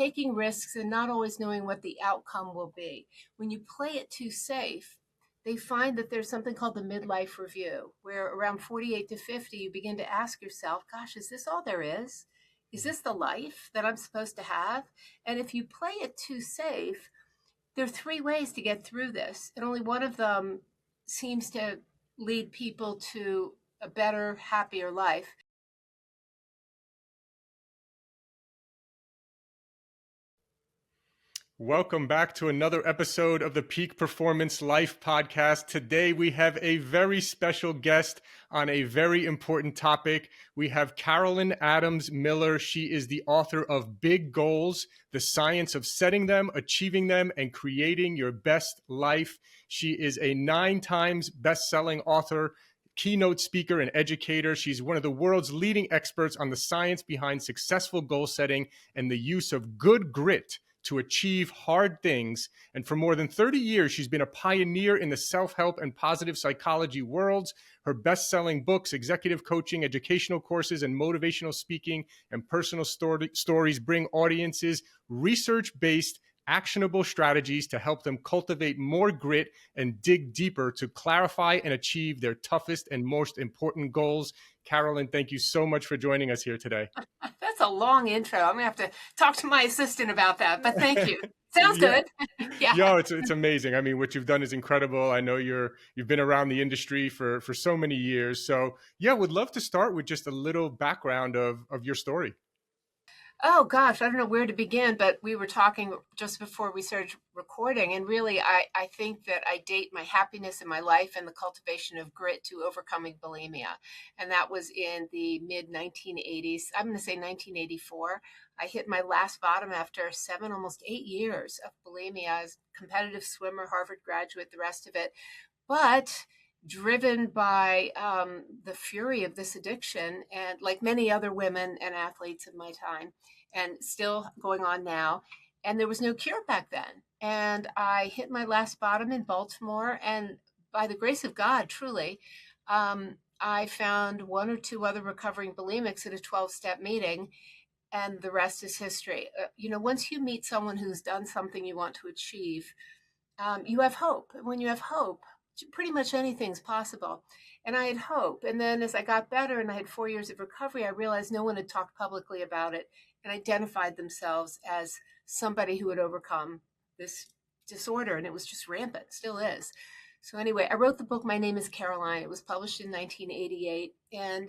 taking risks and not always knowing what the outcome will be. When you play it too safe, they find that there's something called the midlife review, where around 48 to 50, you begin to ask yourself, gosh, is this all there is? Is this the life that I'm supposed to have? And if you play it too safe, there are three ways to get through this, and only one of them seems to lead people to a better, happier life. Welcome back to another episode of the Peak Performance Life podcast. Today we have a very special guest on a very important topic. We have Carolyn Adams Miller. She is the author of Big Goals, The Science of Setting Them, Achieving Them, and Creating Your Best Life. She is a 9 times best-selling author, keynote speaker, and educator. She's one of the world's leading experts on the science behind successful goal setting and the use of good grit to achieve hard things. And for more than 30 years, she's been a pioneer in the self-help and positive psychology worlds. Her best-selling books, executive coaching, educational courses, and motivational speaking and personal stories bring audiences research-based, actionable strategies to help them cultivate more grit and dig deeper to clarify and achieve their toughest and most important goals. Carolyn, thank you so much for joining us here today. That's a long intro. I'm gonna have to talk to my assistant about that, but thank you. Sounds good. Yeah. Yo, it's amazing. I mean, what you've done is incredible. I know you've been around the industry for so many years. So yeah, would love to start with just a little background of your story. Oh gosh, I don't know where to begin, but we were talking just before we started recording, and really, I think that I date my happiness in my life and the cultivation of grit to overcoming bulimia. And that was in the mid 1980s. I'm going to say 1984. I hit my last bottom after 7, almost 8 years of bulimia as a competitive swimmer, Harvard graduate, the rest of it. But driven by the fury of this addiction, and like many other women and athletes of my time, and still going on now. And there was no cure back then. And I hit my last bottom in Baltimore. And by the grace of God, truly, I found 1 or 2 other recovering bulimics at a 12-step meeting. And the rest is history. Once you meet someone who's done something you want to achieve, you have hope. And when you have hope, pretty much anything's possible. And I had hope. And then as I got better and I had 4 years of recovery, I realized no one had talked publicly about it and identified themselves as somebody who had overcome this disorder. And it was just rampant, still is. So anyway, I wrote the book, My Name is Caroline. It was published in 1988. And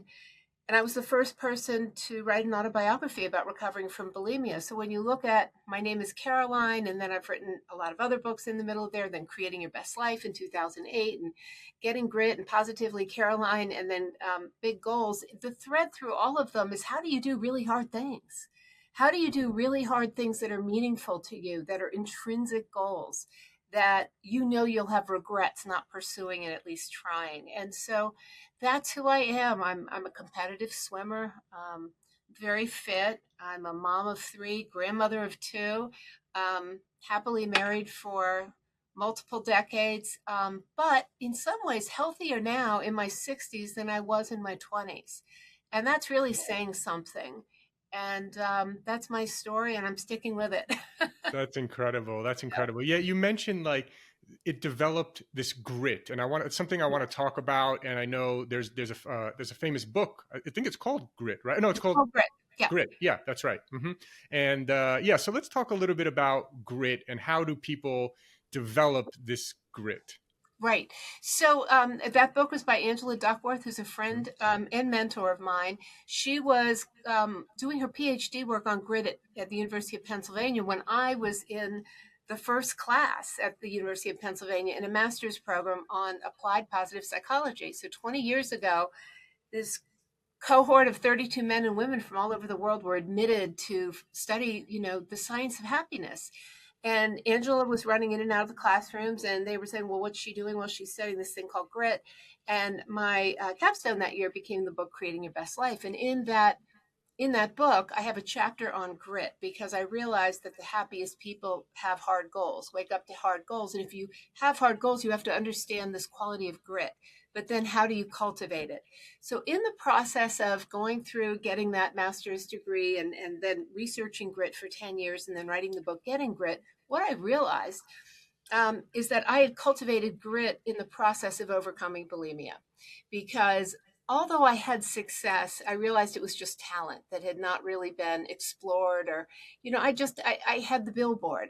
I was the first person to write an autobiography about recovering from bulimia. So when you look at My Name is Caroline, and then I've written a lot of other books in the middle there, then Creating Your Best Life in 2008, and Getting Grit and Positively Caroline, and then Big Goals, the thread through all of them is, how do you do really hard things? How do you do really hard things that are meaningful to you, that are intrinsic goals, that you'll have regrets not pursuing and at least trying? And so that's who I am. I'm a competitive swimmer, very fit. I'm a mom of 3, grandmother of 2, happily married for multiple decades, but in some ways healthier now in my 60s than I was in my 20s. And that's really saying something. And that's my story, and I'm sticking with it. That's incredible. That's incredible. Yeah, you mentioned like it developed this grit, and it's something I want to talk about. And I know there's a famous book. I think it's called Grit, right? No, it's called Grit. Yeah. Grit. Yeah, that's right. Mm-hmm. And so let's talk a little bit about grit and how do people develop this grit. Right. So that book was by Angela Duckworth, who's a friend and mentor of mine. She was doing her PhD work on grit at the University of Pennsylvania when I was in the first class at the University of Pennsylvania in a master's program on applied positive psychology. So 20 years ago, this cohort of 32 men and women from all over the world were admitted to study, the science of happiness. And Angela was running in and out of the classrooms, and they were saying, well, what's she doing? Well, she's studying this thing called grit. And my capstone that year became the book, Creating Your Best Life. And in that book, I have a chapter on grit, because I realized that the happiest people have hard goals, wake up to hard goals. And if you have hard goals, you have to understand this quality of grit. but then how do you cultivate it? So in the process of going through getting that master's degree and then researching grit for 10 years and then writing the book Getting Grit, what I realized is that I had cultivated grit in the process of overcoming bulimia. Because although I had success, I realized it was just talent that had not really been explored. Or, I had the billboard,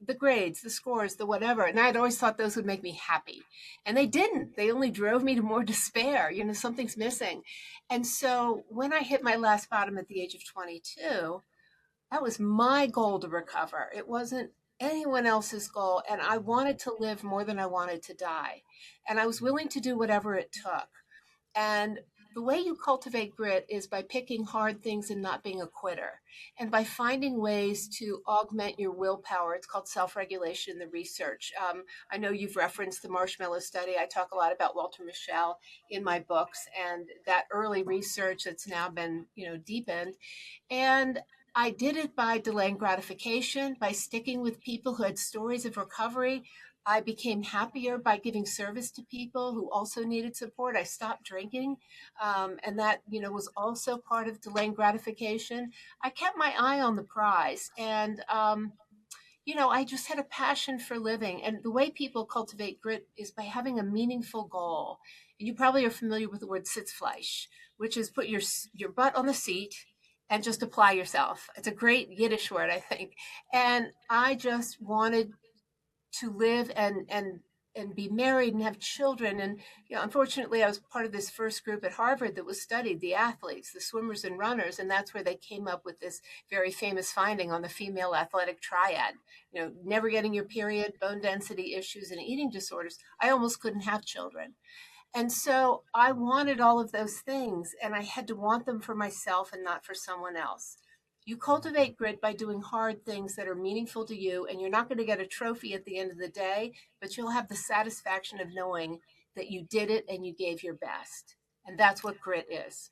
the grades, the scores, the whatever. And I'd always thought those would make me happy. And they didn't. They only drove me to more despair. Something's missing. And so when I hit my last bottom at the age of 22, that was my goal to recover. It wasn't anyone else's goal. And I wanted to live more than I wanted to die. And I was willing to do whatever it took. And the way you cultivate grit is by picking hard things and not being a quitter, and by finding ways to augment your willpower. It's called self regulation in the research. I know you've referenced the marshmallow study. I talk a lot about Walter Mischel in my books and that early research that's now been, deepened. And I did it by delaying gratification, by sticking with people who had stories of recovery. I became happier by giving service to people who also needed support. I stopped drinking, and that was also part of delaying gratification. I kept my eye on the prize, and I just had a passion for living. And the way people cultivate grit is by having a meaningful goal. You probably are familiar with the word sitzfleisch, which is put your butt on the seat and just apply yourself. It's a great Yiddish word, I think. And I just wanted to live and be married and have children. And unfortunately, I was part of this first group at Harvard that was studied the athletes, the swimmers and runners, and that's where they came up with this very famous finding on the female athletic triad. Never getting your period, bone density issues, and eating disorders. I almost couldn't have children. And so I wanted all of those things, and I had to want them for myself and not for someone else. You cultivate grit by doing hard things that are meaningful to you, and you're not going to get a trophy at the end of the day, but you'll have the satisfaction of knowing that you did it and you gave your best. And that's what grit is.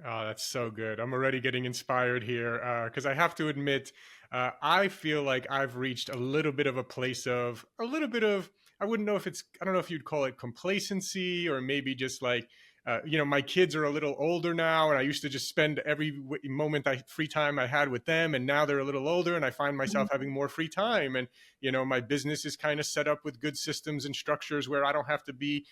Oh, that's so good. I'm already getting inspired here because I have to admit, I feel like I've reached a little bit of a place of a little bit of, I wouldn't know if it's, I don't know if you'd call it complacency or maybe just like, my kids are a little older now, and I used to just spend every moment free time I had with them, and now they're a little older, and I find myself Mhm. having more free time. And my business is kind of set up with good systems and structures where I don't have to be,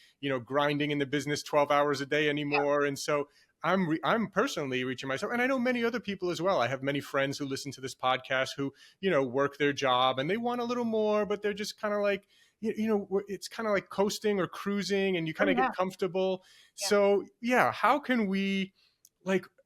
grinding in the business 12 hours a day Yeah. anymore. And so I'm personally reaching myself, and I know many other people as well. I have many friends who listen to this podcast who work their job and they want a little more, but they're just kind of like it's kind of like coasting or cruising, and you Oh, kind of yeah. get comfortable. Yeah. So yeah, how can we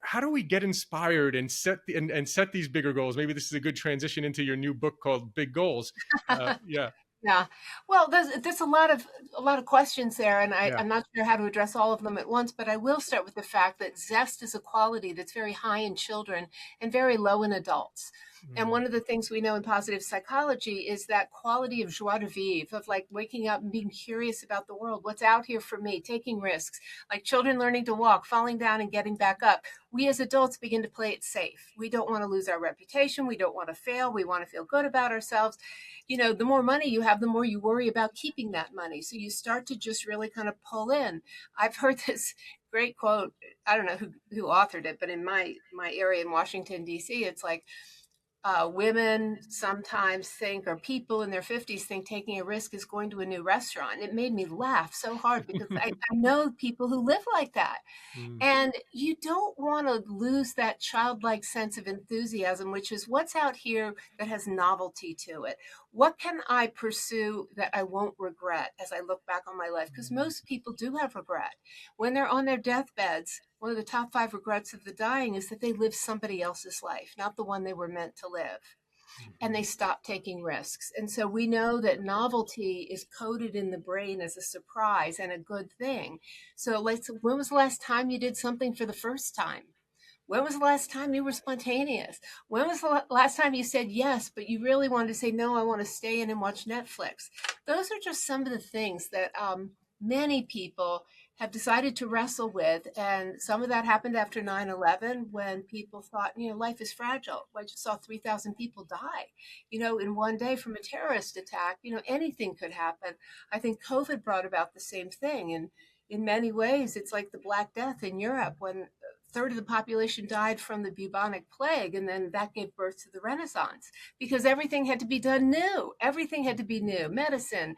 how do we get inspired and and set these bigger goals? Maybe this is a good transition into your new book called Big Goals. Yeah, Yeah. Well, there's a lot of questions there, and yeah. I'm not sure how to address all of them at once, but I will start with the fact that zest is a quality that's very high in children and very low in adults. And Mm, one of the things we know in positive psychology is that quality of joie de vivre, of like waking up and being curious about the world, what's out here for me, taking risks, like children learning to walk, falling down and getting back up. We as adults begin to play it safe. We don't want to lose our reputation. We don't want to fail. We want to feel good about ourselves. The more money you have, the more you worry about keeping that money. So you start to just really kind of pull in. I've heard this great quote. I don't know who authored it, but in my area in Washington, D.C., it's like, women sometimes think, or people in their 50s think taking a risk is going to a new restaurant. It made me laugh so hard because I know people who live like that. mm, And you don't want to lose that childlike sense of enthusiasm, which is what's out here that has novelty to it. What can I pursue that I won't regret as I look back on my life? Because most people do have regret. When they're on their deathbeds, one of the top 5 regrets of the dying is that they lived somebody else's life, not the one they were meant to live, and they stop taking risks. And so we know that novelty is coded in the brain as a surprise and a good thing. So when was the last time you did something for the first time? When was the last time you were spontaneous? When was the last time you said yes, but you really wanted to say, no, I want to stay in and watch Netflix? Those are just some of the things that many people have decided to wrestle with. And some of that happened after 9/11, when people thought, life is fragile. I just saw 3,000 people die, in one day from a terrorist attack. Anything could happen. I think COVID brought about the same thing. And in many ways, it's like the Black Death in Europe, when a third of the population died from the bubonic plague, and then that gave birth to the Renaissance, because everything had to be done new. Everything had to be new. Medicine,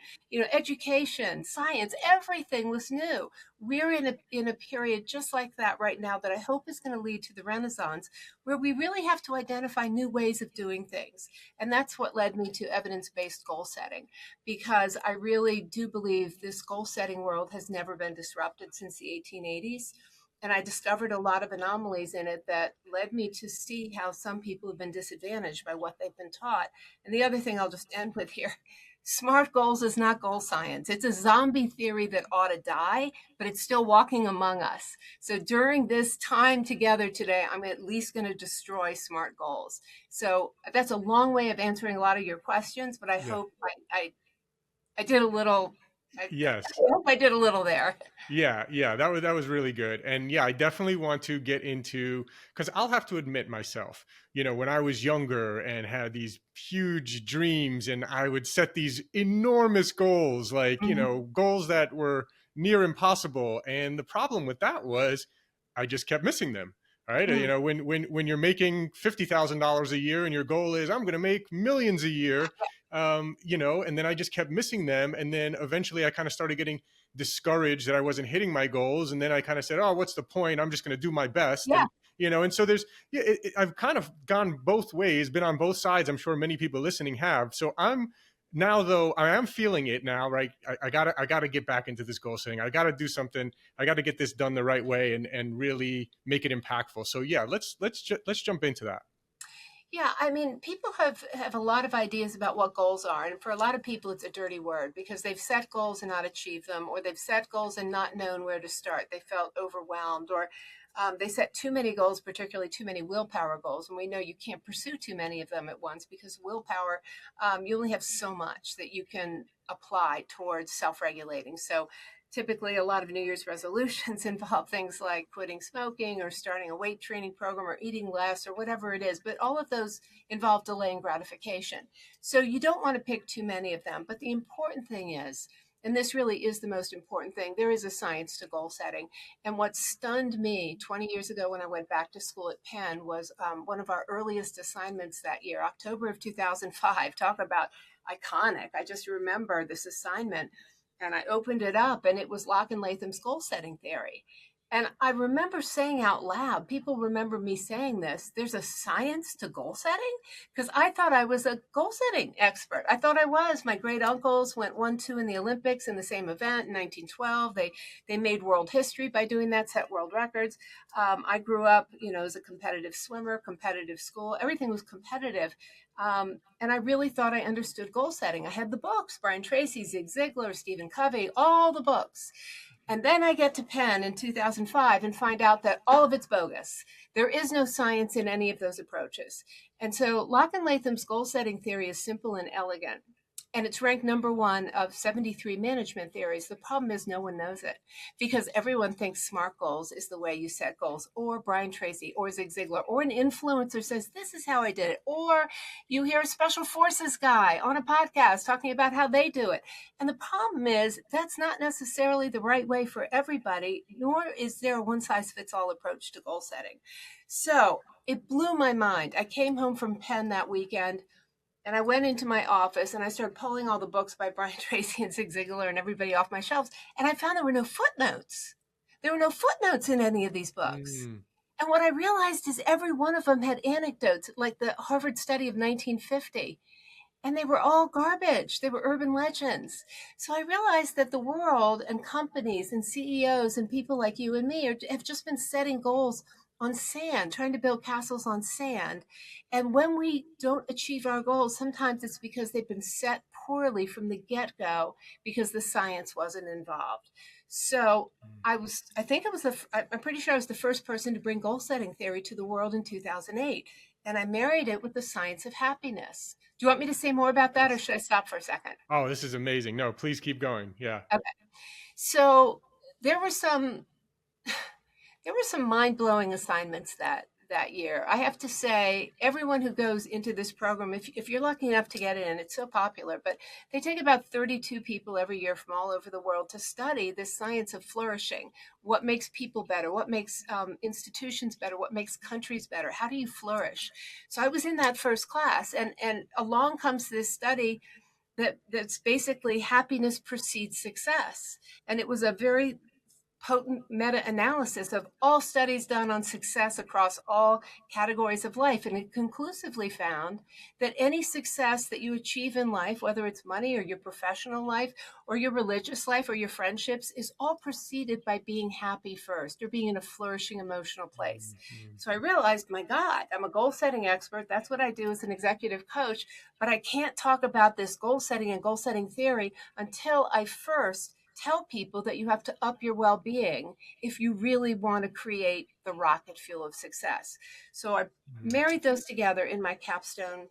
education, science, everything was new. We're in a period just like that right now, that I hope is going to lead to the Renaissance, where we really have to identify new ways of doing things. And that's what led me to evidence-based goal setting, because I really do believe this goal setting world has never been disrupted since the 1880s. And I discovered a lot of anomalies in it that led me to see how some people have been disadvantaged by what they've been taught. And the other thing I'll just end with here: smart goals is not goal science. It's a zombie theory that ought to die, but it's still walking among us. So during this time together today, I'm at least going to destroy smart goals. So that's a long way of answering a lot of your questions, but I Yeah. hope I did a little. I Yes. hope I did a little there. Yeah, that was really good. And yeah, I definitely want to get into, because I'll have to admit myself, when I was younger and had these huge dreams, and I would set these enormous goals, like, Mhm. goals that were near impossible. And the problem with that was I just kept missing them. Right. Mm. When you're making $50,000 a year and your goal is I'm going to make millions a year, and then I just kept missing them. And then eventually I kind of started getting discouraged that I wasn't hitting my goals. And then I kind of said, oh, what's the point? I'm just going to do my best. Yeah. And so there's, yeah, I've kind of gone both ways, been on both sides. I'm sure many people listening have. So I'm now, though, I am feeling it now, right? I gotta get back into this goal setting. I gotta do something. I gotta get this done the right way and really make it impactful. So yeah, let's jump into that. Yeah, I mean, people have a lot of ideas about what goals are, and for a lot of people, it's a dirty word, because they've set goals and not achieved them, or they've set goals and not known where to start. They felt overwhelmed, or they set too many goals, particularly too many willpower goals, and we know you can't pursue too many of them at once, because willpower, you only have so much that you can apply towards self-regulating. So typically, a lot of New Year's resolutions involve things like quitting smoking, or starting a weight training program, or eating less, or whatever it is. But all of those involve delaying gratification. So you don't want to pick too many of them. But the important thing is, and this really is the most important thing, there is a science to goal setting. And what stunned me 20 years ago when I went back to school at Penn was one of our earliest assignments that year, October of 2005. Talk about iconic. I just remember this assignment, and I opened it up, and it was Locke and Latham's goal setting theory. And I remember saying out loud, people remember me saying this, there's a science to goal setting? Because I thought I was a goal setting expert. I thought I was. My great uncles went 1-2 in the Olympics in the same event in 1912. They made world history by doing that, set world records. I grew up, as a competitive swimmer, competitive school. Everything was competitive. And I really thought I understood goal setting. I had the books: Brian Tracy, Zig Ziglar, Stephen Covey, all the books. And then I get to Penn in 2005 and find out that all of it's bogus. There is no science in any of those approaches. And so Locke and Latham's goal setting theory is simple and elegant. And it's ranked number one of 73 management theories. The problem is no one knows it, because everyone thinks SMART goals is the way you set goals, or Brian Tracy, or Zig Ziglar, or an influencer says, this is how I did it. Or you hear a special forces guy on a podcast talking about how they do it. And the problem is that's not necessarily the right way for everybody, nor is there a one size fits all approach to goal setting. So it blew my mind. I came home from Penn that weekend, and I went into my office and I started pulling all the books by Brian Tracy and Zig Ziglar and everybody off my shelves. And I found there were no footnotes. There were no footnotes in any of these books. Mm, And what I realized is every one of them had anecdotes, like the Harvard study of 1950. And they were all garbage. They were urban legends. So I realized that the world and companies and CEOs and people like you and me have just been setting goals on sand, trying to build castles on sand. And when we don't achieve our goals, sometimes it's because they've been set poorly from the get-go, because the science wasn't involved. So I think I'm pretty sure I was the first person to bring goal setting theory to the world in 2008. And I married it with the science of happiness. Do you want me to say more about that, or yes. should I stop for a second? Oh, this is amazing. No, please keep going. Yeah. Okay. So there were some there were some mind-blowing assignments that year. I have to say, everyone who goes into this program, if you're lucky enough to get in, it's so popular, but they take about 32 people every year from all over the world to study this science of flourishing. What makes people better? What makes institutions better? What makes countries better? How do you flourish? So I was in that first class, and along comes this study that's basically happiness precedes success. And it was a very potent meta-analysis of all studies done on success across all categories of life. And it conclusively found that any success that you achieve in life, whether it's money or your professional life or your religious life or your friendships, is all preceded by being happy first or being in a flourishing emotional place. Mhm. So I realized, my God, I'm a goal setting expert. That's what I do as an executive coach. But I can't talk about this goal setting and goal setting theory until I first tell people that you have to up your well-being if you really want to create the rocket fuel of success. So I Mhm. married those together in my capstone,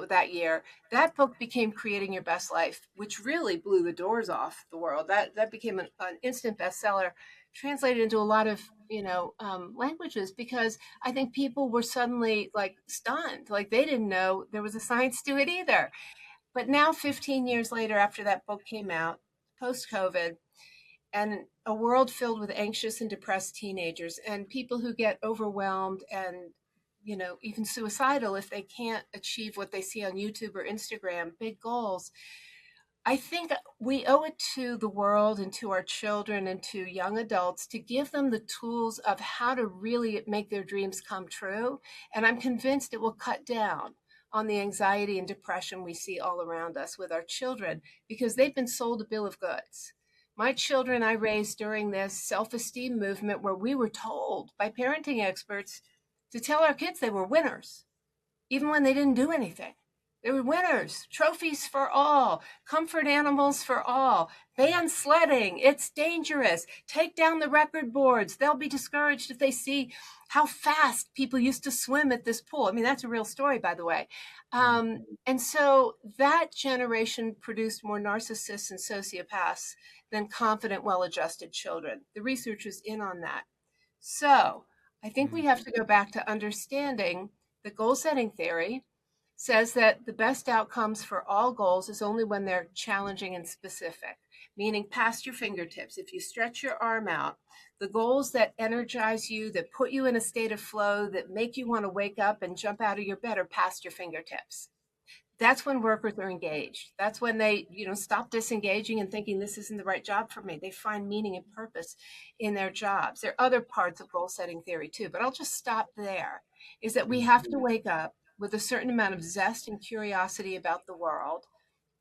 that year. That book became Creating Your Best Life, which really blew the doors off the world. That became an instant bestseller, translated into a lot of languages, because I think people were suddenly like stunned, like they didn't know there was a science to it either. But now, 15 years later, after that book came out, post COVID, and a world filled with anxious and depressed teenagers and people who get overwhelmed and even suicidal if they can't achieve what they see on YouTube or Instagram, big goals. I think we owe it to the world and to our children and to young adults to give them the tools of how to really make their dreams come true. And I'm convinced it will cut down on the anxiety and depression we see all around us with our children, because they've been sold a bill of goods. My children I raised during this self esteem movement where we were told by parenting experts to tell our kids they were winners even when they didn't do anything. They were winners, trophies for all, comfort animals for all, ban sledding, it's dangerous, take down the record boards. They'll be discouraged if they see how fast people used to swim at this pool. I mean, that's a real story, by the way. And so that generation produced more narcissists and sociopaths than confident, well adjusted children. The research is in on that. So I think we Mhm. have to go back to understanding the goal setting theory says that the best outcomes for all goals is only when they're challenging and specific, meaning past your fingertips. If you stretch your arm out, the goals that energize you, that put you in a state of flow, that make you want to wake up and jump out of your bed are past your fingertips. That's when workers are engaged. That's when they, stop disengaging and thinking this isn't the right job for me. They find meaning and purpose in their jobs. There are other parts of goal setting theory too, but I'll just stop there. Is that we have to wake up with a certain amount of zest and curiosity about the world,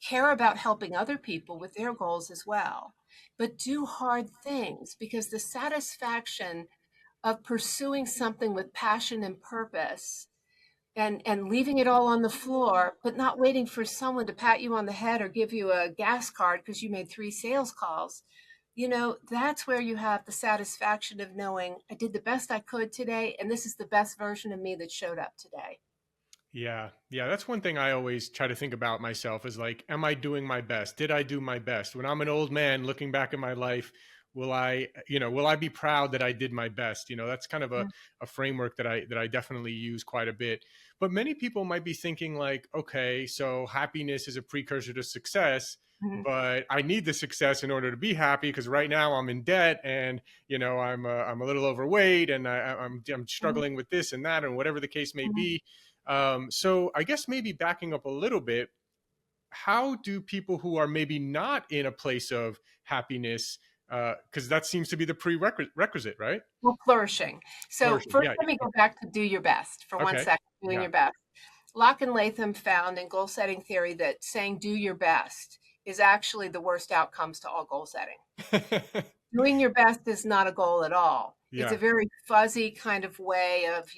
care about helping other people with their goals as well, but do hard things, because the satisfaction of pursuing something with passion and purpose and leaving it all on the floor, but not waiting for someone to pat you on the head or give you a gas card because you made 3 sales calls. That's where you have the satisfaction of knowing I did the best I could today, and this is the best version of me that showed up today. Yeah. Yeah. That's one thing I always try to think about myself is like, am I doing my best? Did I do my best? When I'm an old man looking back at my life, will I be proud that I did my best? That's kind of a framework that I definitely use quite a bit. But many people might be thinking like, okay, so happiness is a precursor to success, Mhm. but I need the success in order to be happy because right now I'm in debt and I'm a little overweight and I'm Mhm. struggling with this and that and whatever the case may Mhm. be. So I guess maybe backing up a little bit, how do people who are maybe not in a place of happiness, because that seems to be the prerequisite, right? Well, flourishing. So Flourishing. first, Yeah. let me go back to do your best for one Okay. second, doing Yeah. your best. Locke and Latham found in goal setting theory that saying do your best is actually the worst outcomes to all goal setting. Doing your best is not a goal at all. It's a Yeah. very fuzzy kind of way of,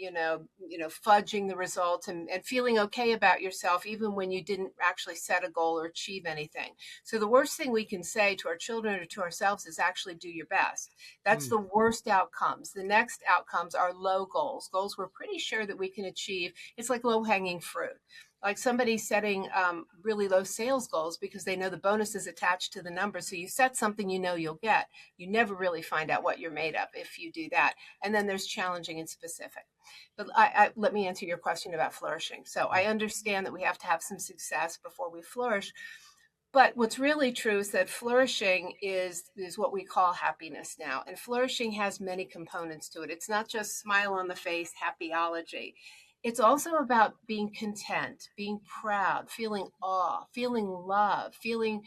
fudging the results and feeling okay about yourself, even when you didn't actually set a goal or achieve anything. So the worst thing we can say to our children or to ourselves is actually do your best. That's Mm. the worst outcomes. The next outcomes are low goals, goals we're pretty sure that we can achieve. It's like low hanging fruit. like somebody setting really low sales goals because they know the bonus is attached to the number. So you set something you know you'll get. You never really find out what you're made of if you do that. And then there's challenging and specific. But let me answer your question about flourishing. So I understand that we have to have some success before we flourish. But what's really true is that flourishing is what we call happiness now. And flourishing has many components to it. It's not just smile on the face, happyology. It's also about being content, being proud, feeling awe, feeling love, feeling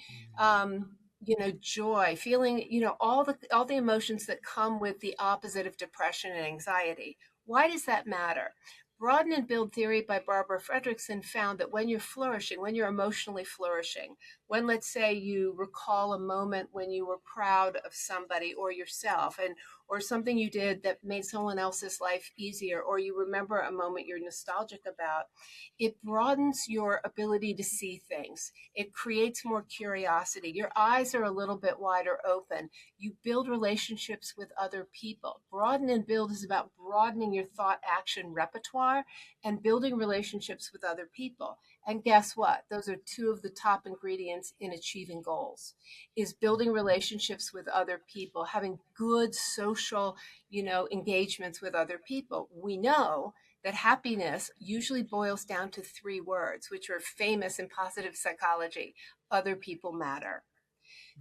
joy, feeling, all the emotions that come with the opposite of depression and anxiety. Why does that matter? Broaden and Build theory by Barbara Fredrickson found that when you're flourishing, when you're emotionally flourishing, when, let's say, you recall a moment when you were proud of somebody or yourself, and or something you did that made someone else's life easier, or you remember a moment you're nostalgic about, it broadens your ability to see things. It creates more curiosity. Your eyes are a little bit wider open. You build relationships with other people. Broaden and Build is about broadening your thought action repertoire and building relationships with other people. And guess what? Those are two of the top ingredients in achieving goals, is building relationships with other people, having good social, engagements with other people. We know that happiness usually boils down to three words, which are famous in positive psychology: other people matter.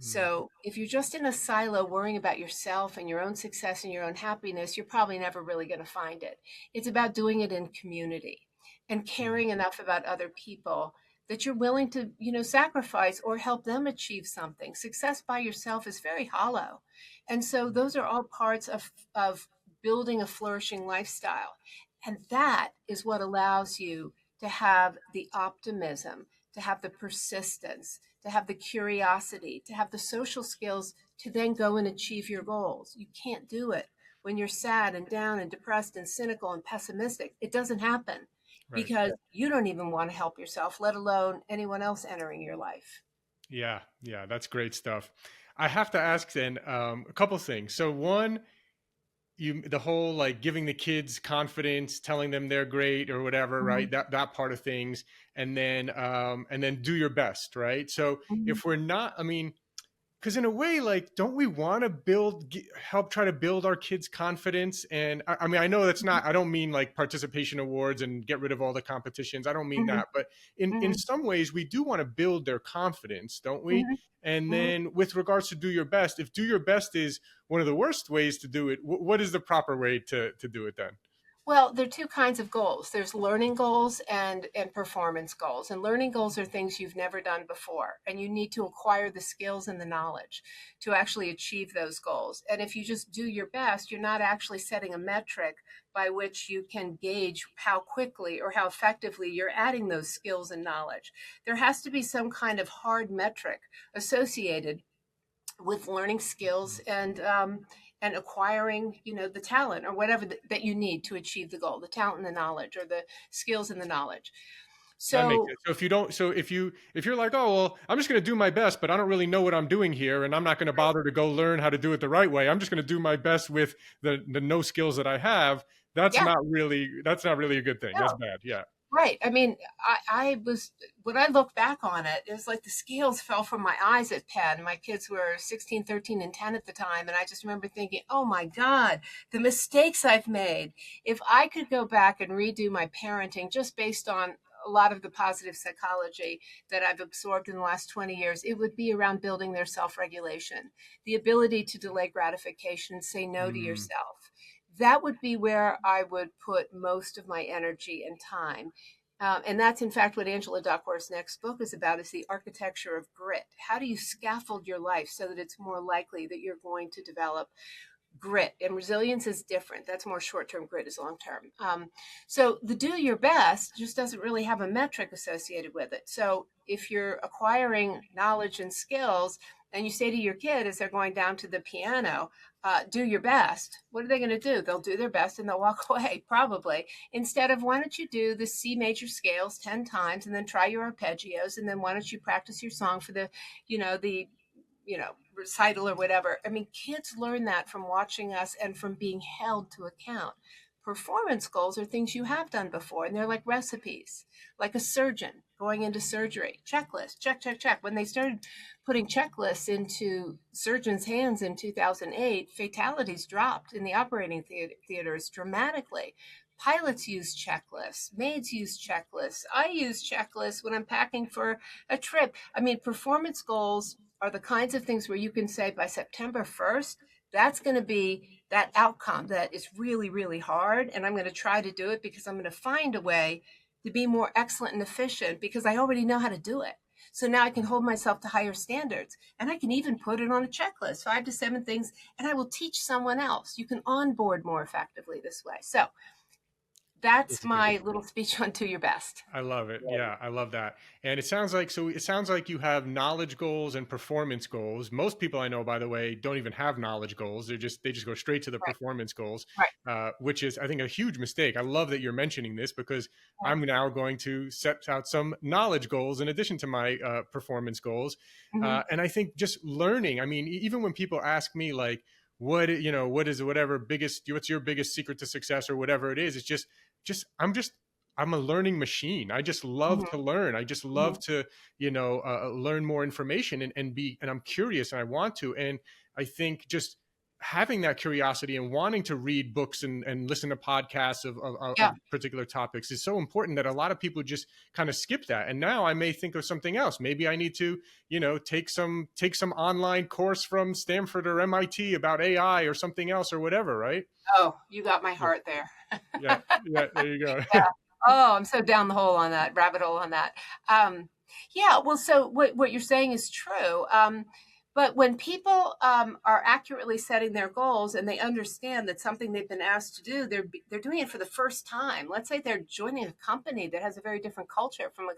Mm. So if you're just in a silo worrying about yourself and your own success and your own happiness, you're probably never really going to find it. It's about doing it in community and Mm. caring enough about other people that you're willing to, sacrifice or help them achieve something. Success by yourself is very hollow. And so those are all parts of building a flourishing lifestyle. And that is what allows you to have the optimism, to have the persistence, to have the curiosity, to have the social skills to then go and achieve your goals. You can't do it when you're sad and down and depressed and cynical and pessimistic. It doesn't happen Right. because you don't even want to help yourself, let alone anyone else entering your life. Yeah. Yeah. That's great stuff. I have to ask then a couple things. So one, the whole like giving the kids confidence, telling them they're great or whatever, right? Mhm, That part of things, and then do your best, right? So mhm, if we're not, I mean, because in a way, like, don't we want to help try to build our kids confidence? And I mean, I know that's mhm, not, I don't mean like participation awards and get rid of all the competitions, I don't mean mhm, that, but in mhm, some ways we do want to build their confidence, don't we? mhm, And mhm. then with regards to do your best, if do your best is one of the worst ways to do it, what is the proper way to do it then? Well, there are two kinds of goals. There's learning goals and performance goals. And learning goals are things you've never done before, and you need to acquire the skills and the knowledge to actually achieve those goals. And if you just do your best, you're not actually setting a metric by which you can gauge how quickly or how effectively you're adding those skills and knowledge. There has to be some kind of hard metric associated with learning skills and acquiring, the talent or whatever that you need to achieve the goal, the talent and the knowledge, or the skills and the knowledge. That makes So sense. So if you don't, so if you're like, oh well, I'm just going to do my best, but I don't really know what I'm doing here, and I'm not going to right, bother to go learn how to do it the right way. I'm just going to do my best with the no skills that I have. yeah, That's not really a good thing. That's no, bad. Yeah. right. I mean, I was, when I look back on it, it was like the scales fell from my eyes at Penn. My kids were 16, 13, and 10 at the time. And I just remember thinking, oh my God, the mistakes I've made. If I could go back and redo my parenting just based on a lot of the positive psychology that I've absorbed in the last 20 years, it would be around building their self regulation, the ability to delay gratification and say no to Mm, yourself. That would be where I would put most of my energy and time. And that's in fact what Angela Duckworth's next book is about, is the architecture of grit. How do you scaffold your life so that it's more likely that you're going to develop grit? And resilience is different. That's more short-term, grit is long-term. So the do your best just doesn't really have a metric associated with it. So if you're acquiring knowledge and skills and you say to your kid as they're going down to the piano, do your best, what are they going to do? They'll do their best and they'll walk away probably, instead of, why don't you do the C major scales 10 times and then try your arpeggios, and then why don't you practice your song for the recital or whatever. I mean, kids learn that from watching us and from being held to account. Performance goals are things you have done before, and they're like recipes, like a surgeon going into surgery. Checklist, check, check, check. When they started putting checklists into surgeons' hands in 2008, fatalities dropped in the operating theaters dramatically. Pilots use checklists, maids use checklists. I use checklists when I'm packing for a trip. I mean, performance goals are the kinds of things where you can say by September 1st, that's going to be that outcome that is really, really hard. And I'm going to try to do it because I'm going to find a way to be more excellent and efficient because I already know how to do it. So now I can hold myself to higher standards, and I can even put it on a checklist, 5 to 7 things, and I will teach someone else. You can onboard more effectively this way. So that's That's good. my little speech on do your best. I love it. Yeah, I love that. And it sounds like you have knowledge goals and performance goals. Most people I know, by the way, don't even have knowledge goals. They just go straight to the Right, performance goals, right. which is I think a huge mistake. I love that you're mentioning this because I'm now going to set out some knowledge goals in addition to my performance goals. Mm-hmm. And I think just learning. I mean, even when people ask me like, what is whatever biggest, what's your biggest secret to success or whatever it is, it's just I'm a learning machine. I just love to Mm-hmm. learn. I just love Mm-hmm. to, learn more information and I'm curious and I want to. And I think just having that curiosity and wanting to read books and listen to podcasts of Yeah. particular topics is so important that a lot of people just kind of skip that. And now I may think of something else. Maybe I need to, take some online course from Stanford or MIT about AI or something else or whatever, right? Oh, you got my Yeah. heart there. Yeah. Yeah. There you go. Yeah. Oh, I'm so down the hole on that rabbit hole on that. Um, yeah. Well, so what you're saying is true. But when people are accurately setting their goals and they understand that something they've been asked to do, they're doing it for the first time. Let's say they're joining a company that has a very different culture from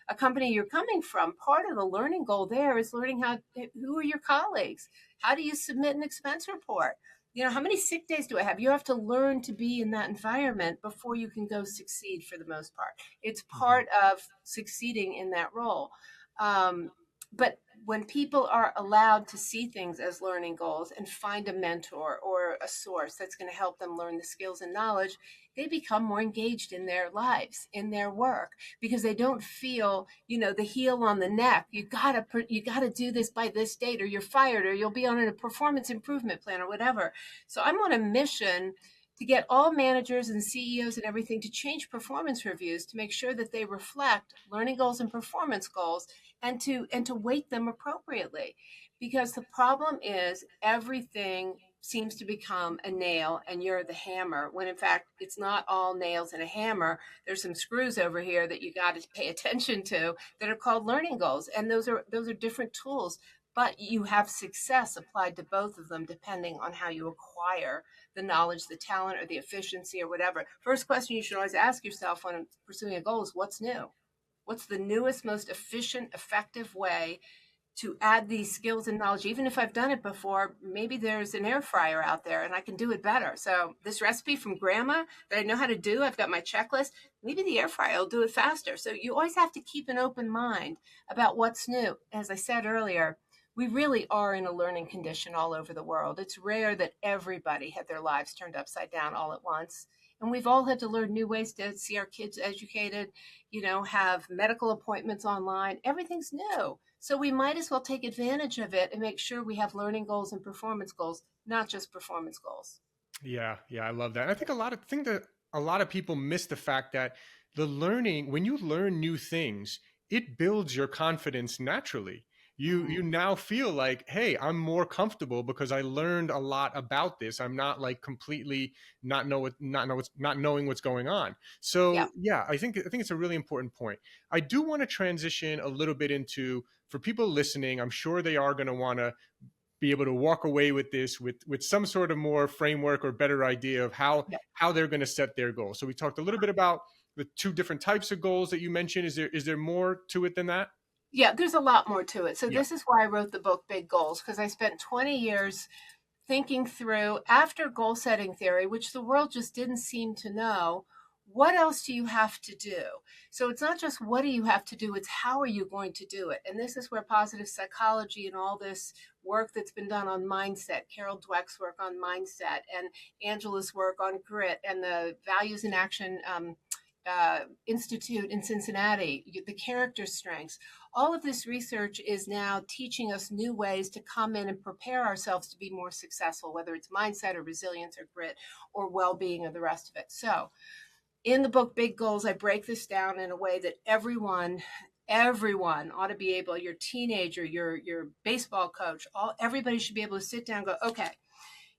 a company you're coming from. Part of the learning goal there is learning who are your colleagues? How do you submit an expense report? How many sick days do I have? You have to learn to be in that environment before you can go succeed for the most part. It's Mhm. part of succeeding in that role. Um, but when people are allowed to see things as learning goals and find a mentor or a source that's going to help them learn the skills and knowledge, they become more engaged in their lives, in their work, because they don't feel, the heel on the neck. You gotta do this by this date, or you're fired, or you'll be on a performance improvement plan, or whatever. So I'm on a mission to get all managers and CEOs and everything to change performance reviews to make sure that they reflect learning goals and performance goals, and to weight them appropriately, because the problem is everything seems to become a nail and you're the hammer, when in fact it's not all nails and a hammer. There's some screws over here that you got to pay attention to that are called learning goals, and those are different tools, but you have success applied to both of them depending on how you acquire the knowledge, the talent, or the efficiency, or whatever. First question you should always ask yourself when pursuing a goal is, what's new? What's the newest, most efficient, effective way to add these skills and knowledge? Even if I've done it before, maybe there's an air fryer out there and I can do it better. So this recipe from grandma that I know how to do, I've got my checklist. Maybe the air fryer will do it faster. So you always have to keep an open mind about what's new. As I said earlier, we really are in a learning condition all over the world. It's rare that everybody had their lives turned upside down all at once. And we've all had to learn new ways to see our kids educated, have medical appointments online. Everything's new. So we might as well take advantage of it and make sure we have learning goals and performance goals, not just performance goals. Yeah, yeah, I love that. And I think that a lot of people miss the fact that when you learn new things, it builds your confidence naturally. You Mm-hmm. now feel like, hey, I'm more comfortable because I learned a lot about this. I'm not like completely not knowing what's going on. Yeah. So yeah, I think it's a really important point. I do want to transition a little bit into, for people listening, I'm sure they are going to want to be able to walk away with this with some sort of more framework or better idea of Yeah. how they're going to set their goals. So we talked a little bit about the two different types of goals that you mentioned. Is there more to it than that? Yeah, there's a lot more to it. So Yeah. this is why I wrote the book Big Goals, because I spent 20 years thinking through, after goal setting theory, which the world just didn't seem to know, what else do you have to do? So it's not just what do you have to do, it's how are you going to do it? And this is where positive psychology and all this work that's been done on mindset, Carol Dweck's work on mindset, and Angela's work on grit, and the Values in Action Institute in Cincinnati, the character strengths. All of this research is now teaching us new ways to come in and prepare ourselves to be more successful, whether it's mindset or resilience or grit or well being or the rest of it. So, in the book Big Goals, I break this down in a way that everyone ought to be able, your teenager, your baseball coach, everybody should be able to sit down and go, okay,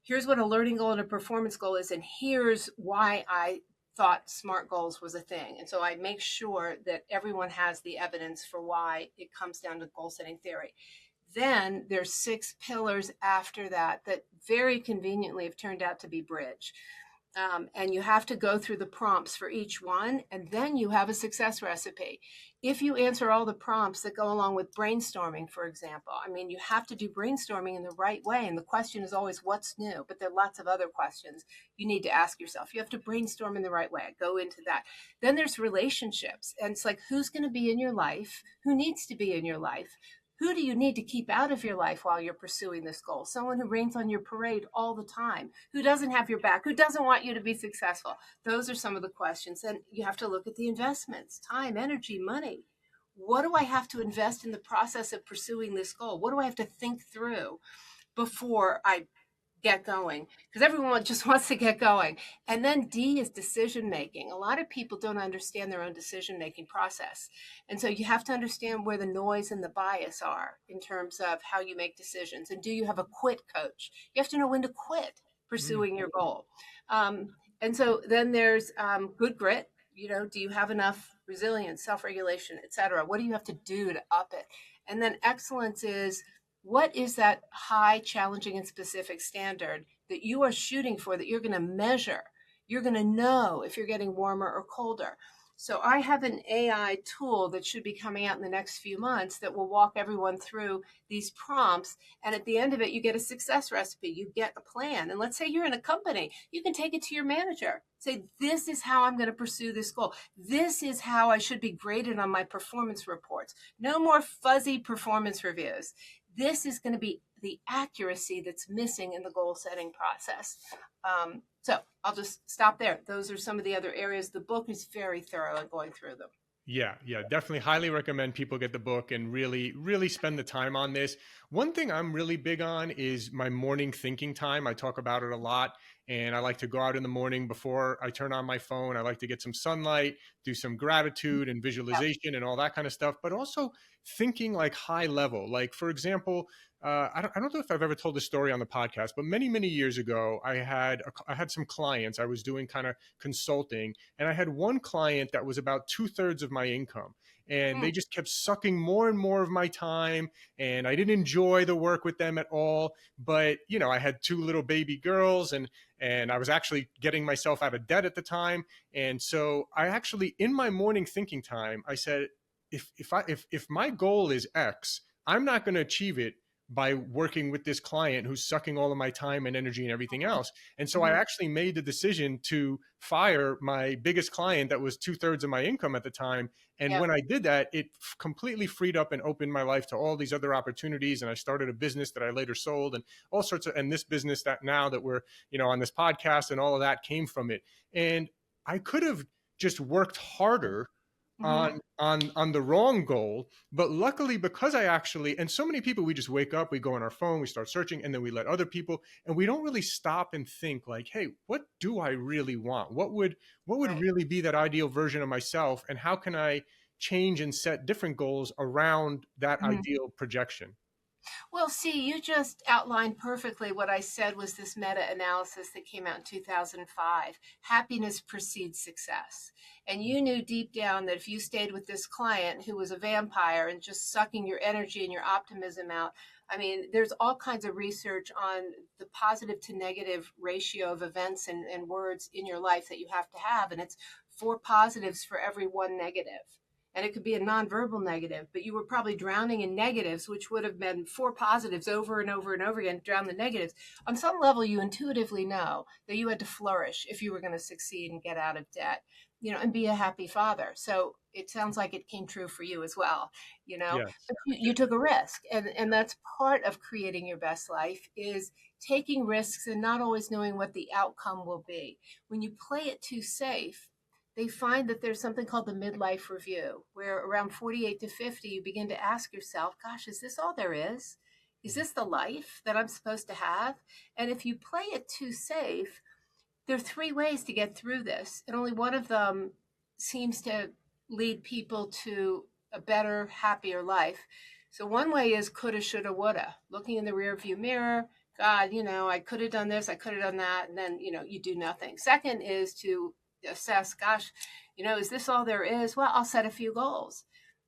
here's what a learning goal and a performance goal is, and here's why I thought SMART goals was a thing. And so I make sure that everyone has the evidence for why it comes down to goal setting theory. Then there's 6 pillars after that that very conveniently have turned out to be bridge. And you have to go through the prompts for each one, and then you have a success recipe. If you answer all the prompts that go along with brainstorming, for example, I mean, you have to do brainstorming in the right way. And the question is always, what's new? But there are lots of other questions you need to ask yourself. You have to brainstorm in the right way. Go into that. Then there's relationships. And it's like, who's going to be in your life? Who needs to be in your life? Who do you need to keep out of your life while you're pursuing this goal? Someone who rains on your parade all the time, who doesn't have your back, who doesn't want you to be successful. Those are some of the questions. And you have to look at the investments, time, energy, money. What do I have to invest in the process of pursuing this goal? What do I have to think through before I get going? Because everyone just wants to get going. And then D is decision making. A lot of people don't understand their own decision making process. And so you have to understand where the noise and the bias are in terms of how you make decisions. And do you have a quit coach? You have to know when to quit pursuing your goal. And so then there's good grit. You know, do you have enough resilience, self-regulation, et cetera? What do you have to do to up it? And then excellence is, what is that high, challenging, and specific standard that you are shooting for, that you're going to measure? You're going to know if you're getting warmer or colder. So I have an AI tool that should be coming out in the next few months that will walk everyone through these prompts. And at the end of it, you get a success recipe, you get a plan. And let's say you're in a company, you can take it to your manager. Say, this is how I'm going to pursue this goal. This is how I should be graded on my performance reports. No more fuzzy performance reviews. This is going to be the accuracy that's missing in the goal setting process. So I'll just stop there. Those are some of the other areas. The book is very thorough in going through them. Yeah, definitely highly recommend people get the book and really spend the time on this. One thing I'm really big on is my morning thinking time. I talk about it a lot, and I like to go out in the morning before I turn on my phone. I like to get some sunlight, do some gratitude and visualization and all that kind of stuff, but also thinking like high level. Like, for example, I don't know if I've ever told this story on the podcast, but many years ago, I had some clients. I was doing kind of consulting, and I had one client that was about 2/3 of my income, and they just kept sucking more and more of my time, and I didn't enjoy the work with them at all. But you know, I had 2 little baby girls, and I was actually getting myself out of debt at the time, and so I actually, in my morning thinking time, I said, if my goal is X, I'm not going to achieve it by working with this client who's sucking all of my time and energy and everything else. And so I actually made the decision to fire my biggest client that was 2/3 of my income at the time. And when I did that, it completely freed up and opened my life to all these other opportunities. And I started a business that I later sold, and all sorts of, and this business that now that we're, on this podcast, and all of that came from it. And I could have just worked harder on the wrong goal, but luckily, because I actually, and so many people, we just wake up, we go on our phone, we start searching, and then we let other people, and we don't really stop and think like, hey, what do I really want? What would really be that ideal version of myself, and how can I change and set different goals around that ideal projection? Well, see, you just outlined perfectly what I said was this meta-analysis that came out in 2005. Happiness precedes success. And you knew deep down that if you stayed with this client who was a vampire and just sucking your energy and your optimism out, I mean, there's all kinds of research on the positive to negative ratio of events and words in your life that you have to have. And it's 4 positives for every 1 negative. And it could be a nonverbal negative, but you were probably drowning in negatives, which would have been 4 positives over and over and over again, drown the negatives. On some level, you intuitively know that you had to flourish if you were going to succeed and get out of debt. and be a happy father. So it sounds like it came true for you as well, Yes. but you took a risk. And that's part of creating your best life is taking risks and not always knowing what the outcome will be. When you play it too safe, they find that there's something called the midlife review, where around 48 to 50, you begin to ask yourself, gosh, is this all there is? Is Mhm. this the life that I'm supposed to have? And if you play it too safe, there are three ways to get through this, and only one of them seems to lead people to a better, happier life. So one way is coulda, shoulda, woulda, looking in the rearview mirror. God, I could have done this, I could have done that, and then you do nothing. Second is to assess, gosh, is this all there is? Well, I'll set a few goals.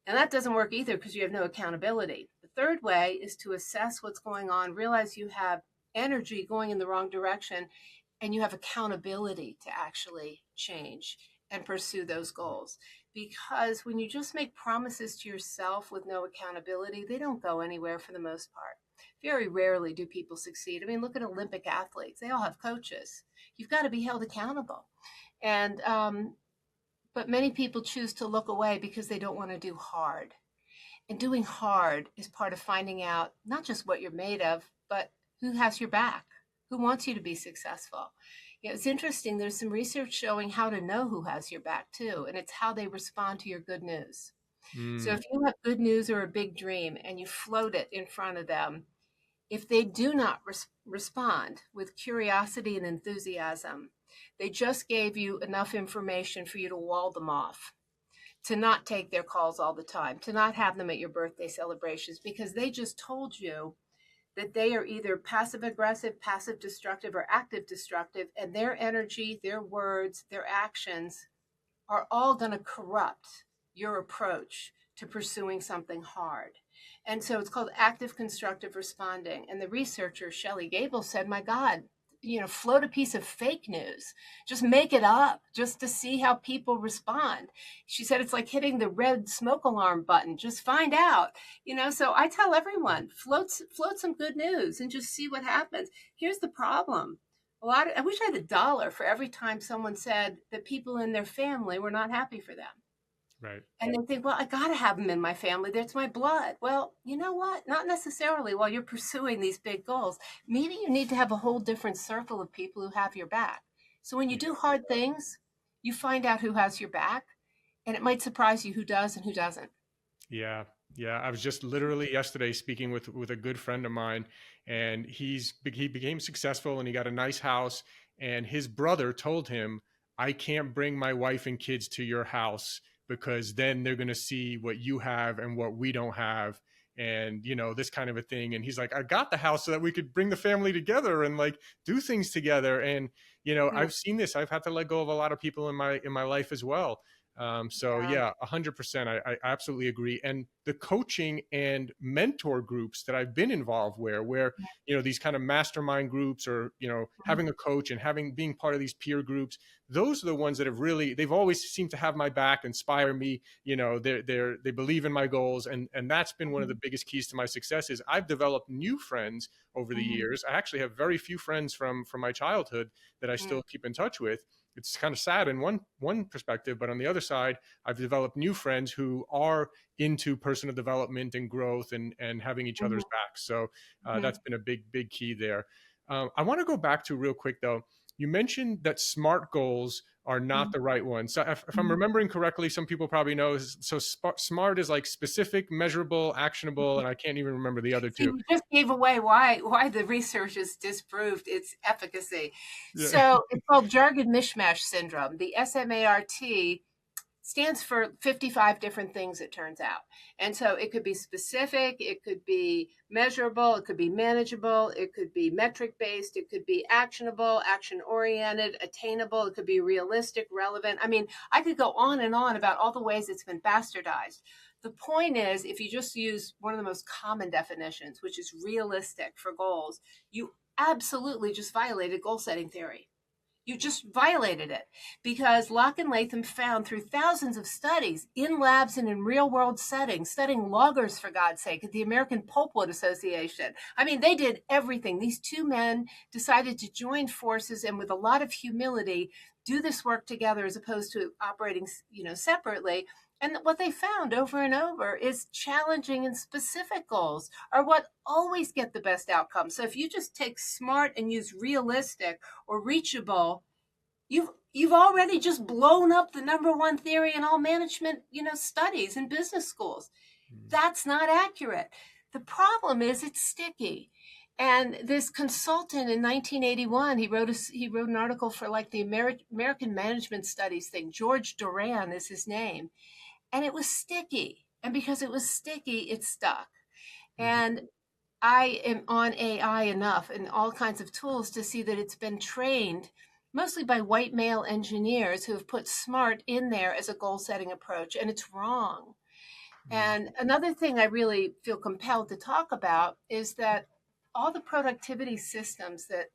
And that doesn't work either because you have no accountability. The third way is to assess what's going on, realize you have energy going in the wrong direction, and you have accountability to actually change and pursue those goals. Because when you just make promises to yourself with no accountability, they don't go anywhere for the most part. Very rarely do people succeed. I mean, look at Olympic athletes, they all have coaches. You've got to be held accountable. And, but many people choose to look away because they don't want to do hard. And doing hard is part of finding out not just what you're made of, but who has your back, who wants you to be successful. It's interesting. There's some research showing how to know who has your back too, and it's how they respond to your good news. So Mm, if you have good news or a big dream and you float it in front of them, if they do not respond with curiosity and enthusiasm, they just gave you enough information for you to wall them off, to not take their calls all the time, to not have them at your birthday celebrations, because they just told you that they are either passive aggressive, passive destructive, or active destructive, and their energy, their words, their actions are all going to corrupt your approach to pursuing something hard. And so it's called active constructive responding. And the researcher, Shelley Gable, said, my God, float a piece of fake news. Just make it up just to see how people respond. She said it's like hitting the red smoke alarm button. Just find out. So I tell everyone, float some good news and just see what happens. Here's the problem. I wish I had $1 for every time someone said that people in their family were not happy for them. right. And they think, well, I got to have them in my family. That's my blood. Well, you know what? Not necessarily while you're pursuing these big goals. Maybe you need to have a whole different circle of people who have your back. So when you Yeah. do hard things, you find out who has your back, and it might surprise you who does and who doesn't. Yeah. Yeah. I was just literally yesterday speaking with a good friend of mine, and he became successful and he got a nice house. And his brother told him, I can't bring my wife and kids to your house because then they're gonna see what you have and what we don't have. And this kind of a thing. And he's like, I got the house so that we could bring the family together and like do things together. And Mm, I've seen this. I've had to let go of a lot of people in my life as well. So yeah. yeah, 100%. I absolutely agree. And the coaching and mentor groups that I've been involved where these kind of mastermind groups, or having a coach and having being part of these peer groups, those are the ones that they've always seemed to have my back, inspire me. They believe in my goals, and that's been one of the biggest keys to my success. Is I've developed new friends over the Mhm, years. I actually have very few friends from my childhood that I mhm, still keep in touch with. It's kind of sad in one perspective, but on the other side, I've developed new friends who are into personal development and growth and having each mhm, other's backs. So mhm, that's been a big key there. I want to go back to real quick though. You mentioned that SMART goals are not mhm, the right one. So if I'm mhm. remembering correctly, some people probably know. So SMART is like specific, measurable, actionable, and I can't even remember the other See, two. you just gave away why the research has disproved its efficacy. Yeah. So it's called jargon mismatch syndrome. The SMART stands for 55 different things, it turns out. And so it could be specific, it could be measurable, it could be manageable, it could be metric based, it could be actionable, action oriented, attainable, it could be realistic, relevant. I mean, I could go on and on about all the ways it's been bastardized. The point is, if you just use one of the most common definitions, which is realistic for goals, you absolutely just violated goal setting theory. You just violated it, because Locke and Latham found through thousands of studies in labs and in real world settings, studying loggers, for God's sake, at the American Pulpwood Association. I mean, they did everything. These two men decided to join forces, and with a lot of humility, do this work together as opposed to operating, separately. And what they found over and over is challenging and specific goals are what always get the best outcome. So if you just take SMART and use realistic or reachable, you've already just blown up the number one theory in all management, studies in business schools. That's not accurate. The problem is it's sticky. And this consultant in 1981, he wrote an article for like the American Management Studies thing. George Duran is his name, and it was sticky. And because it was sticky, it stuck. Mhm. And I am on AI enough and all kinds of tools to see that it's been trained mostly by white male engineers who have put SMART in there as a goal setting approach, and it's wrong. Mhm. And another thing I really feel compelled to talk about is that all the productivity systems that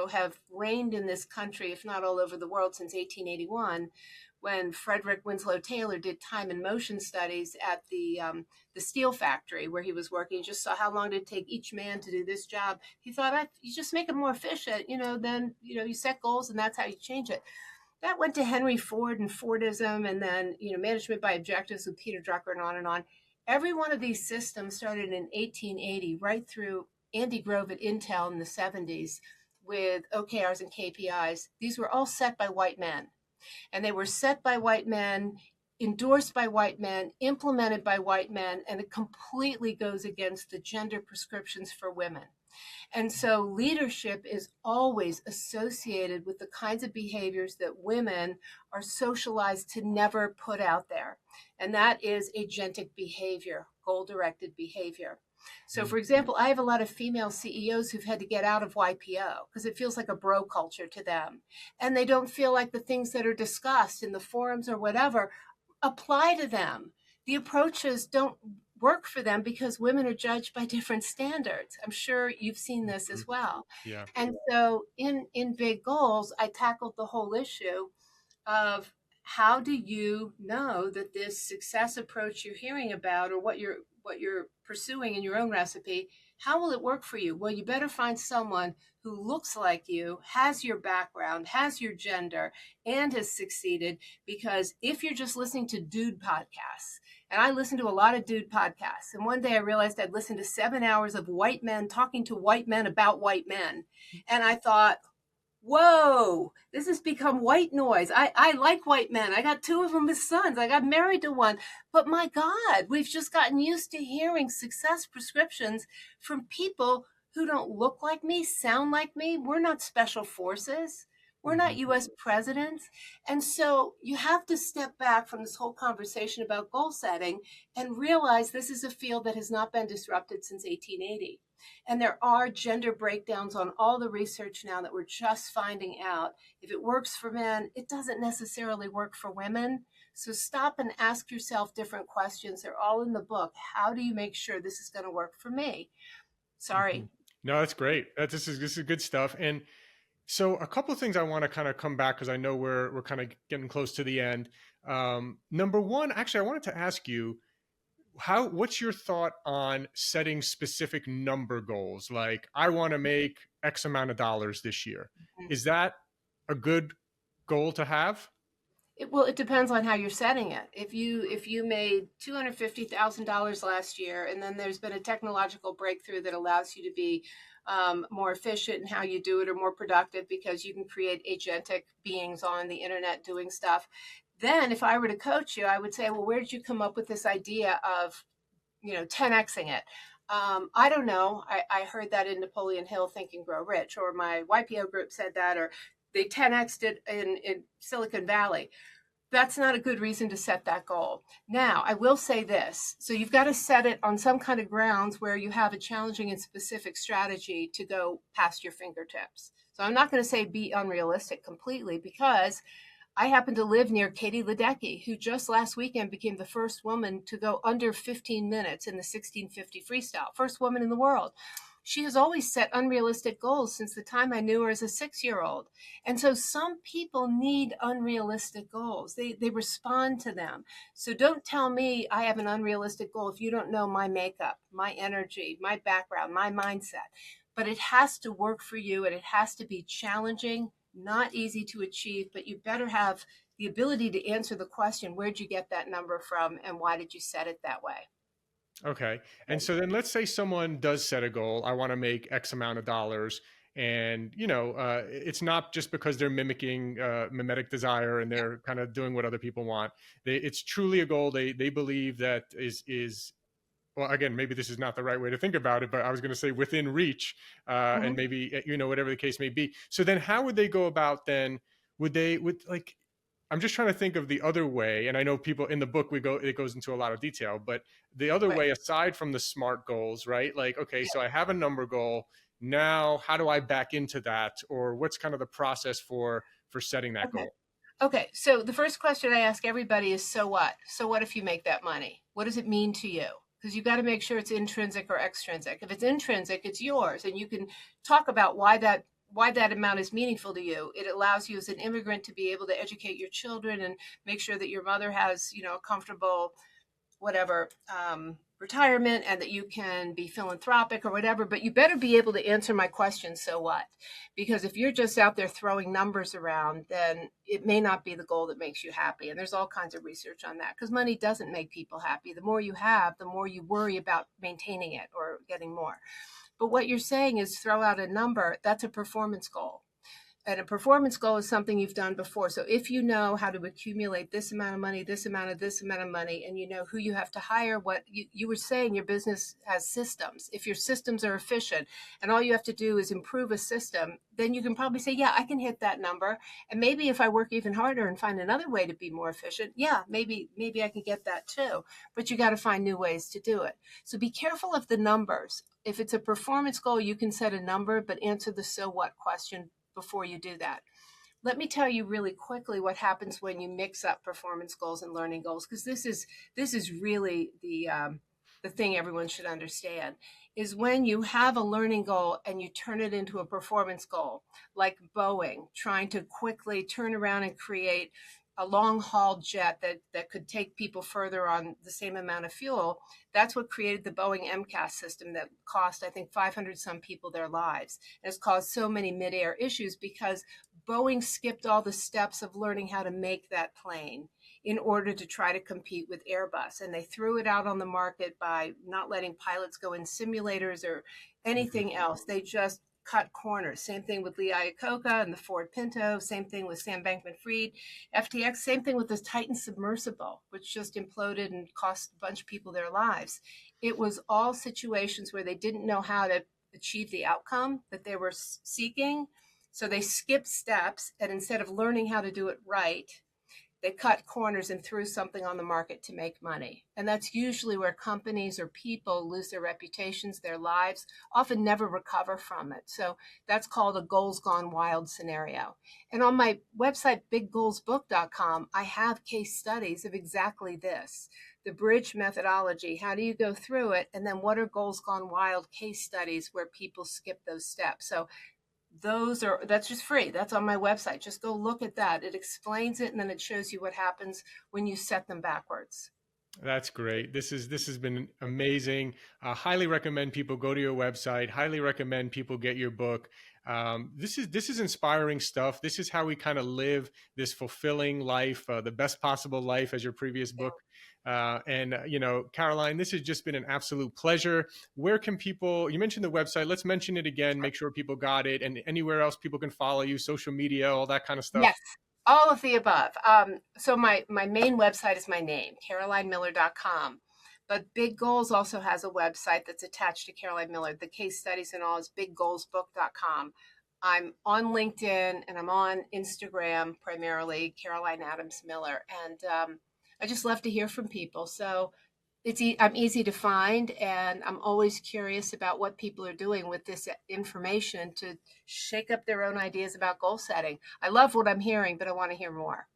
have reigned in this country, if not all over the world, since 1881, when Frederick Winslow Taylor did time and motion studies at the steel factory where he was working. He just saw how long did it take each man to do this job. He thought, you just make it more efficient, then you set goals and that's how you change it. That went to Henry Ford and Fordism, and then management by objectives with Peter Drucker, and on and on. Every one of these systems started in 1880, right through Andy Grove at Intel in the 70s with OKRs and KPIs. These were all set by white men, and they were set by white men, endorsed by white men, implemented by white men, and it completely goes against the gender prescriptions for women. And so leadership is always associated with the kinds of behaviors that women are socialized to never put out there. And that is agentic behavior, goal directed behavior. So, for example, I have a lot of female CEOs who've had to get out of YPO because it feels like a bro culture to them. And they don't feel like the things that are discussed in the forums or whatever apply to them. The approaches don't work for them because women are judged by different standards. I'm sure you've seen this Mhm. as well. Yeah. And so in big goals, I tackled the whole issue of how do you know that this success approach you're hearing about or what you're pursuing in your own recipe, how will it work for you? Well, you better find someone who looks like you, has your background, has your gender, and has succeeded. Because if you're just listening to dude podcasts, and I listen to a lot of dude podcasts, and one day I realized I'd listened to 7 hours of white men talking to white men about white men, and I thought, whoa, this has become white noise. I like white men. I got two of them as sons. I got married to one. But my God, we've just gotten used to hearing success prescriptions from people who don't look like me, sound like me. We're not special forces. We're not Mhm. US presidents. And so you have to step back from this whole conversation about goal setting and realize this is a field that has not been disrupted since 1880. And there are gender breakdowns on all the research now that we're just finding out. If it works for men, it doesn't necessarily work for women. So stop and ask yourself different questions. They're all in the book. How do you make sure this is going to work for me? Sorry. Mhm. No, that's great. This is good stuff. And so a couple of things I want to kind of come back because I know we're kind of getting close to the end. Number one, actually, I wanted to ask you what's your thought on setting specific number goals? Like, I want to make X amount of dollars this year. Is that a good goal to have? It depends on how you're setting it. If you made $250,000 last year, and then there's been a technological breakthrough that allows you to be more efficient in how you do it or more productive because you can create agentic beings on the internet doing stuff, then if I were to coach you, I would say, well, where did you come up with this idea of 10xing it? I don't know. I heard that in Napoleon Hill, Think and Grow Rich, or my YPO group said that, or they 10xed it in Silicon Valley. That's not a good reason to set that goal. Now, I will say this. So you've got to set it on some kind of grounds where you have a challenging and specific strategy to go past your fingertips. So I'm not going to say be unrealistic completely, because I happen to live near Katie Ledecky, who just last weekend became the first woman to go under 15 minutes in the 1650 freestyle. First woman in the world. She has always set unrealistic goals since the time I knew her as a 6-year-old. And so some people need unrealistic goals. They respond to them. So don't tell me I have an unrealistic goal if you don't know my makeup, my energy, my background, my mindset. But it has to work for you, and it has to be challenging, not easy to achieve, but you better have the ability to answer the question, where'd you get that number from and why did you set it that way? Okay. And so then let's say someone does set a goal. I want to make X amount of dollars. And, it's not just because they're mimicking mimetic desire and they're kind of doing what other people want. It's truly a goal they believe that is well, again, maybe this is not the right way to think about it, but I was going to say within reach, and Mhm. maybe, whatever the case may be. So then how would they go about then? Would like, I'm just trying to think of the other way. And I know people in the book, it goes into a lot of detail, but the other Right. way, aside from the SMART goals, right? Like, okay, Yeah. so I have a number goal. Now, how do I back into that? Or what's kind of the process for setting that Okay. goal? Okay. So the first question I ask everybody is, so what? So what if you make that money? What does it mean to you? Because you got to make sure it's intrinsic or extrinsic. If it's intrinsic, it's yours, and you can talk about why that amount is meaningful to you. It allows you as an immigrant to be able to educate your children and make sure that your mother has, a comfortable whatever retirement, and that you can be philanthropic or whatever, but you better be able to answer my question, so what? Because if you're just out there throwing numbers around, then it may not be the goal that makes you happy. And there's all kinds of research on that, because money doesn't make people happy. The more you have, the more you worry about maintaining it or getting more. But what you're saying is throw out a number. That's a performance goal, and a performance goal is something you've done before. So if you know how to accumulate this amount of money, this amount of money, and you know who you have to hire, what you were saying, your business has systems. If your systems are efficient and all you have to do is improve a system, then you can probably say, yeah, I can hit that number. And maybe if I work even harder and find another way to be more efficient, yeah, maybe I can get that too. But you got to find new ways to do it. So be careful of the numbers. If it's a performance goal, you can set a number, but answer the so what question before you do that. Let me tell you really quickly what happens when you mix up performance goals and learning goals, because this is really the thing everyone should understand is when you have a learning goal and you turn it into a performance goal, like Boeing trying to quickly turn around and create a long haul jet that could take people further on the same amount of fuel. That's what created the Boeing MCAS system that cost, I think, 500 some people their lives. And has caused so many midair issues because Boeing skipped all the steps of learning how to make that plane in order to try to compete with Airbus. And they threw it out on the market by not letting pilots go in simulators or Mhm. anything else. They just cut corners. Same thing with Lee Iacocca and the Ford Pinto. Same thing with Sam Bankman-Fried, FTX. Same thing with the Titan submersible, which just imploded and cost a bunch of people their lives. It was all situations where they didn't know how to achieve the outcome that they were seeking. So they skipped steps, and instead of learning how to do it right, they cut corners and threw something on the market to make money. And that's usually where companies or people lose their reputations, their lives, often never recover from it. So that's called a goals gone wild scenario. And on my website, biggoalsbook.com, I have case studies of exactly this. The bridge methodology, how do you go through it? And then what are goals gone wild case studies where people skip those steps? So that's just free. That's on my website. Just go look at that. It explains it, and then it shows you what happens when you set them backwards. That's great. This has been amazing. Highly recommend people go to your website. Highly recommend people get your book. This is inspiring stuff. This is how we kind of live this fulfilling life, the best possible life, as your previous Yeah. book. And Caroline, this has just been an absolute pleasure. Where can people? You mentioned the website. Let's mention it again. Make sure people got it, and anywhere else people can follow you, social media, all that kind of Yes, stuff. all of the above. So my main website is my name, CarolineMiller.com. But Big Goals also has a website that's attached to Caroline Miller. The case studies and all is biggoalsbook.com. I'm on LinkedIn and I'm on Instagram primarily, Caroline Adams Miller. And I just love to hear from people. So I'm easy to find, and I'm always curious about what people are doing with this information to shake up their own ideas about goal setting. I love what I'm hearing, but I want to hear more.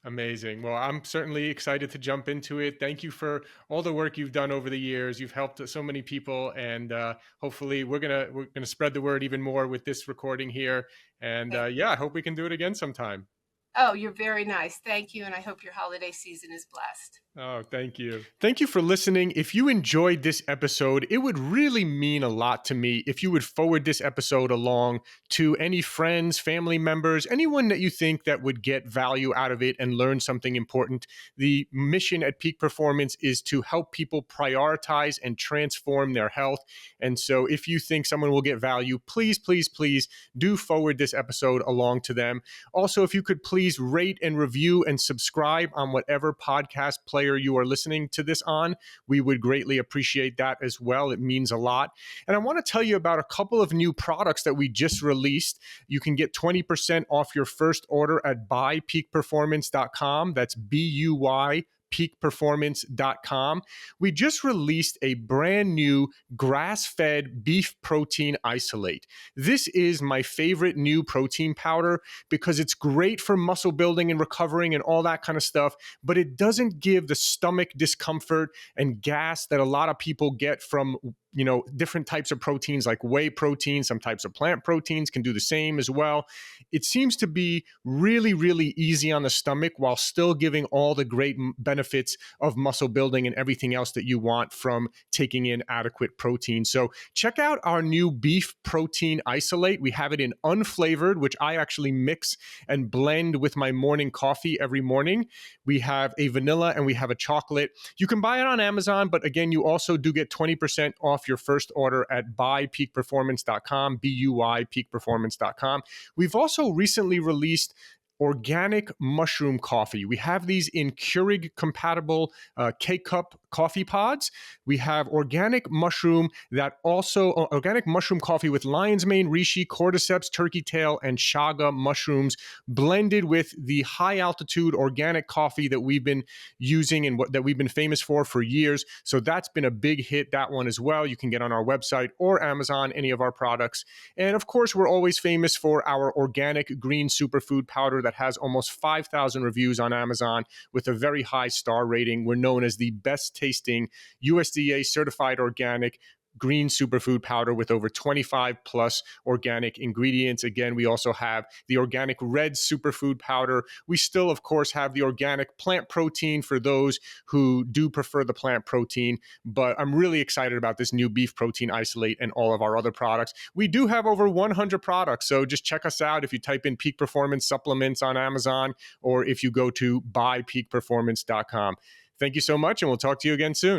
Amazing. Well, I'm certainly excited to jump into it. Thank you for all the work you've done over the years. You've helped so many people, and hopefully, we're gonna spread the word even more with this recording here. And Thank you. yeah, I hope we can do it again sometime. Oh, you're very nice. Thank you, and I hope your holiday season is blessed. Oh, thank you. Thank you for listening. If you enjoyed this episode, it would really mean a lot to me if you would forward this episode along to any friends, family members, anyone that you think that would get value out of it and learn something important. The mission at Peak Performance is to help people prioritize and transform their health. And so if you think someone will get value, please, please, please do forward this episode along to them. Also, if you could please rate and review and subscribe on whatever podcast player you are listening to this on, we would greatly appreciate that as well. It means a lot. And I want to tell you about a couple of new products that we just released. You can get 20% off your first order at buypeakperformance.com. That's BUY peakperformance.com. We just released a brand new grass-fed beef protein isolate. This is my favorite new protein powder because it's great for muscle building and recovering and all that kind of stuff, but it doesn't give the stomach discomfort and gas that a lot of people get from different types of proteins like whey protein. Some types of plant proteins can do the same as well. It seems to be really, really easy on the stomach while still giving all the great benefits of muscle building and everything else that you want from taking in adequate protein. So check out our new beef protein isolate. We have it in unflavored, which I actually mix and blend with my morning coffee every morning. We have a vanilla and we have a chocolate. You can buy it on Amazon, but again, you also do get 20% off your first order at buypeakperformance.com, BUY peakperformance.com. We've also recently released organic mushroom coffee. We have these in Keurig compatible K-cup coffee pods. We have organic mushroom coffee with lion's mane, reishi, cordyceps, turkey tail, and chaga mushrooms blended with the high altitude organic coffee that we've been using and that we've been famous for years. So that's been a big hit, that one as well. You can get on our website or Amazon, any of our products. And of course, we're always famous for our organic green superfood powder that has almost 5,000 reviews on Amazon with a very high star rating. We're known as the best tasting USDA certified organic green superfood powder with over 25 plus organic ingredients. Again, we also have the organic red superfood powder. We still, of course, have the organic plant protein for those who do prefer the plant protein, but I'm really excited about this new beef protein isolate and all of our other products. We do have over 100 products, so just check us out if you type in Peak Performance Supplements on Amazon or if you go to buypeakperformance.com. Thank you so much, and we'll talk to you again soon.